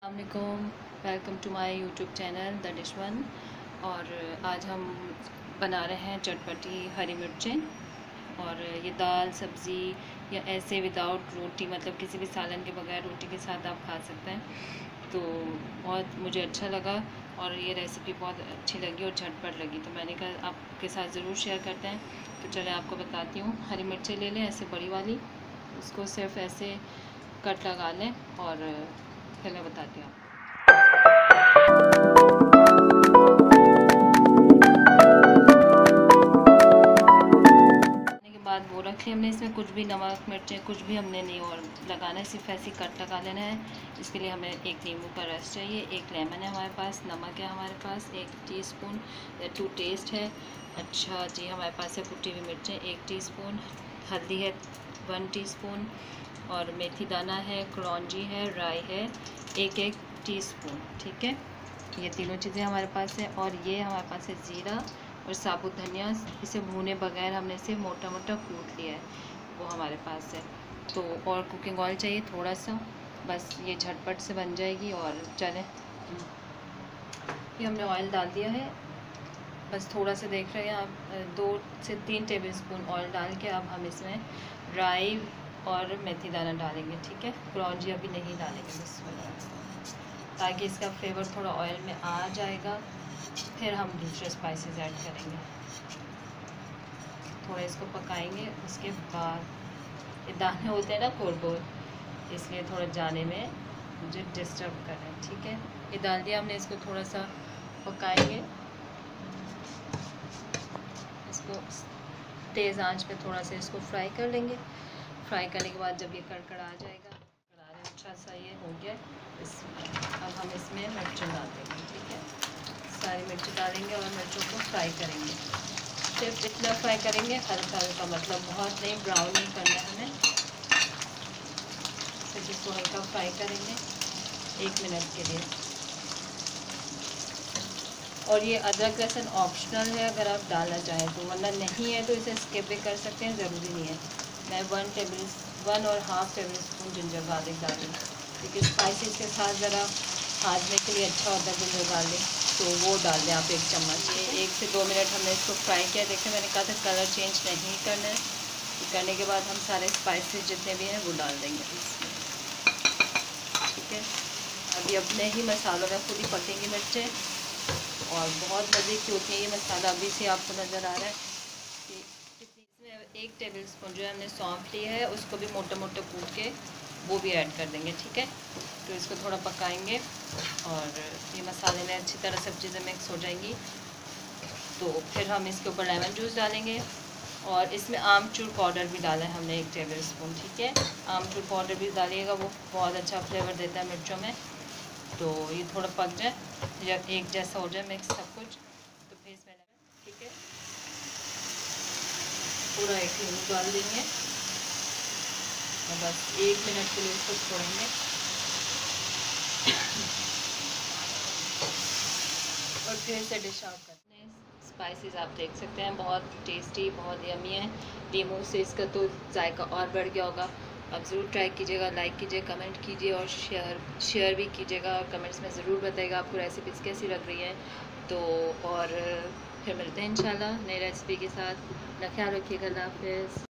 अस्सलामुअलैकुम, welcome to my YouTube channel the dish one. और आज हम बना रहे हैं चटपटी हरी मिर्चें। और ये दाल सब्ज़ी या ऐसे विदाउट रोटी, मतलब किसी भी सालन के बगैर रोटी के साथ आप खा सकते हैं। तो बहुत मुझे अच्छा लगा और ये रेसिपी बहुत अच्छी लगी और झटपट लगी, तो मैंने कहा आपके साथ ज़रूर शेयर करते हैं। तो चले आपको बताती हूँ। हरी मिर्चें ले लें ऐसे बड़ी वाली, उसको सिर्फ ऐसे कट लगा लें और फिर मैं बताती हूँ के बाद वो रख लिया हमने। इसमें कुछ भी नमक मिर्चें कुछ भी हमने नहीं और लगाना है, सिर्फ ऐसे कट लगा लेना है। इसके लिए हमें एक नींबू का रस चाहिए, एक लेमन है हमारे पास, नमक है हमारे पास 1 टीस्पून, 2 टेस्ट है। अच्छा जी, हमारे पास है कुटी हुई मिर्चें 1 टीस्पून, हल्दी है 1 टीस्पून, और मेथी दाना है, कलौंजी है, राई है 1 टीस्पून। ठीक है, ये तीनों चीज़ें हमारे पास है। और ये हमारे पास है ज़ीरा और साबुत धनिया, इसे भूने बगैर हमने इसे मोटा मोटा कूट लिया है, वो हमारे पास है। तो और कुकिंग ऑयल चाहिए थोड़ा सा, बस ये झटपट से बन जाएगी। और चलें, ये हमने ऑयल डाल दिया है, बस थोड़ा सा देख रहे हैं आप, 2 से 3 टेबल स्पून ऑयल डाल के अब हम इसमें राई और मेथी दाना डालेंगे। ठीक है, कलौंजी अभी नहीं डालेंगे बस, ताकि इसका फ्लेवर थोड़ा ऑयल में आ जाएगा। फिर हम दूसरे स्पाइसेस ऐड करेंगे, थोड़ा इसको पकाएंगे। उसके बाद ये दाने होते हैं ना गोल, इसलिए थोड़ा जाने में मुझे डिस्टर्ब कर रहे हैं। ठीक है, ये डाल दिया हमने, इसको थोड़ा सा पकाएंगे। इसको तेज़ आंच पे थोड़ा सा इसको फ्राई कर लेंगे। फ्राई करने के बाद जब ये कड़कड़ा आ जाएगा, अच्छा सा ये हो गया, अब हम इसमें मिर्चें डाल देंगे। ठीक है, सारी मिर्चें डालेंगे और मिर्चों को फ्राई करेंगे। सिर्फ इतना फ्राई करेंगे हल्का हल्का, मतलब बहुत नहीं, ब्राउन नहीं करना है हमें, सिर्फ इसको हल्का फ्राई करेंगे 1 मिनट के लिए। और ये अदरक लहसुन ऑप्शनल है, अगर आप डालना चाहें तो, वरना नहीं है तो इसे स्किप भी कर सकते हैं, ज़रूरी नहीं है। मैं 1 और half table spoon ginger garlic डाली, क्योंकि स्पाइसेस के साथ ज़रा खाने के लिए अच्छा होता है जिंजर गार्लिक, तो वो डाल दें आप 1 चम्मच। ये 1 से 2 मिनट हमने इसको फ्राई किया। देखिए, मैंने कहा था कलर चेंज नहीं करना है। करने के बाद हम सारे स्पाइसेस जितने भी हैं वो डाल देंगे इसमें। ठीक है, अभी अपने ही मसालों में खुद ही पकेंगी मिर्चें और बहुत मज़े की होती है ये मसाला। अभी से आपको नज़र आ रहा है कि इसमें 1 टेबल स्पून जो है हमने सौंफ लिया है, उसको भी मोटा मोटा कूट के वो भी ऐड कर देंगे। ठीक है, तो इसको थोड़ा पकाएंगे और ये मसाले में अच्छी तरह सब चीज़ें मिक्स हो जाएंगी। तो फिर हम इसके ऊपर लेमन जूस डालेंगे और इसमें आमचूर पाउडर भी डाला है हमने 1 टेबल स्पून। ठीक है, आमचूर पाउडर भी डालिएगा, वो बहुत अच्छा फ्लेवर देता है मिर्चों में। तो ये थोड़ा पक जाए, जब एक जैसा हो जाए मिक्स सब कुछ, तो फिर इसमें ठीक है पूरा 1 नींबू डाल देंगे और बस 1 मिनट के लिए इसको छोड़ेंगे। और फिर से डिश आउट करते हैं। स्पाइसेस आप देख सकते हैं, बहुत टेस्टी, बहुत यमी है। लीमू से इसका तो जायका और बढ़ गया होगा। आप ज़रूर ट्राई कीजिएगा, लाइक कीजिए, कमेंट कीजिए और शेयर भी कीजिएगा। और कमेंट्स में ज़रूर बताइएगा आपको रेसिपीज़ कैसी लग रही हैं। तो और फिर मिलते हैं इंशाल्लाह नई रेसिपी के साथ। अपना ख्याल रखिएगा, अल्लाह हाफ़िज़।